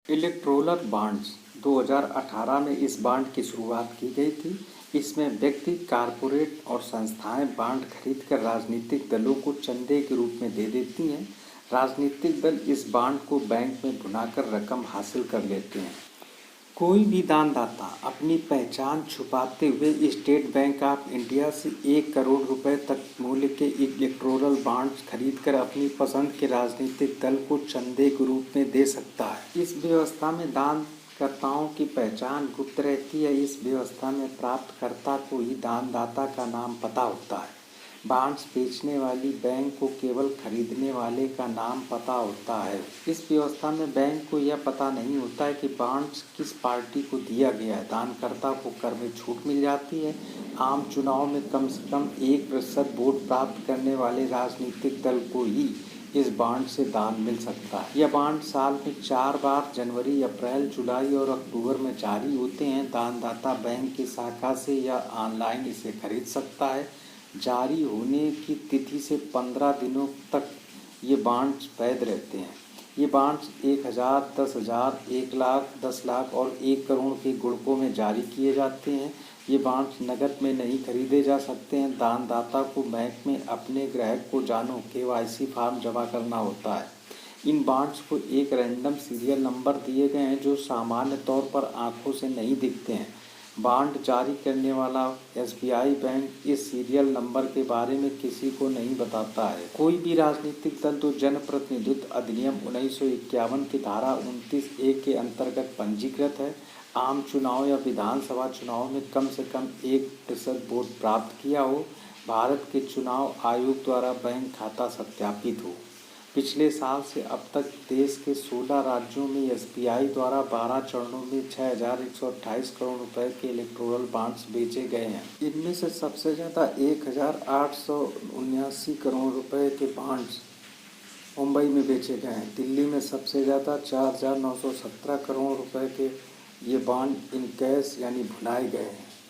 Electoral bonds 2018 में इस bond की शुरुआत की गई थी। इसमें व्यक्ति, कारपोरेट और संस्थाएं बॉन्ड खरीदकर राजनीतिक दलों को चंदे के रूप में दे देती हैं। राजनीतिक दल इस बॉन्ड को बैंक में भुनाकर रकम हासिल कर लेते हैं। कोई भी दानदाता अपनी पहचान छुपाते हुए स्टेट बैंक ऑफ इंडिया से 1 करोड़ रुपए तक मूल्य के इलेक्टोरल बॉन्ड्स खरीदकर अपनी पसंद के राजनीतिक दल को चंदे के रूप में दे सकता है। इस व्यवस्था में दानकर्ताओं की पहचान गुप्त रहती है। इस व्यवस्था में प्राप्तकर्ता को ही दानदाता का नाम पता होता है। बॉन्ड्स बेचने वाली बैंक को केवल खरीदने वाले का नाम पता होता है। इस व्यवस्था में बैंक को यह पता नहीं होता है कि बॉन्ड्स किस पार्टी को दिया गया है। दानकर्ता को कर में छूट मिल जाती है। आम चुनाव में कम से कम 1% वोट प्राप्त करने वाले राजनीतिक दल को ही इस बॉन्ड से दान मिल सकता है। यह बॉन्ड साल में 4 बार जनवरी, अप्रैल, जुलाई और अक्टूबर में जारी होते हैं। दानदाता बैंक की शाखा से या ऑनलाइन इसे खरीद सकता है। जारी होने की तिथि से 15 दिनों तक ये बॉन्ड्स वैध रहते हैं। ये बॉन्ड्स 1000, 10,000, 1 लाख, 10 लाख और 1 करोड़ के गुणकों में जारी किए जाते हैं। ये बॉन्ड्स नकद में नहीं खरीदे जा सकते हैं। दानदाता को बैंक में अपने ग्राहक को जानो KYC फॉर्म जमा करना होता है। इन बॉन्ड्स को एक रैंडम सीरियल नंबर दिए गए हैं जो सामान्य तौर पर आंखों से नहीं दिखते हैं। बॉन्ड जारी करने वाला SBI बैंक इस सीरियल नंबर के बारे में किसी को नहीं बताता है। कोई भी राजनीतिक दल जो जनप्रतिनिधित्व अधिनियम 1951 की धारा 29A के अंतर्गत पंजीकृत है, आम चुनाव या विधानसभा चुनाव में कम से कम 1% वोट प्राप्त किया हो, भारत के चुनाव आयोग द्वारा बैंक खाता सत्यापित हो। पिछले साल से अब तक देश के 16 राज्यों में SBI द्वारा 12 चरणों में 6,128 करोड़ रुपए के इलेक्टोरल बॉन्ड्स बेचे गए हैं। इनमें से सबसे ज़्यादा 1,879 करोड़ रुपए के बॉन्ड्स मुंबई में बेचे गए हैं। दिल्ली में सबसे ज़्यादा 4,917 करोड़ रुपए के ये बॉन्ड इन कैश यानी भुनाए गए हैं।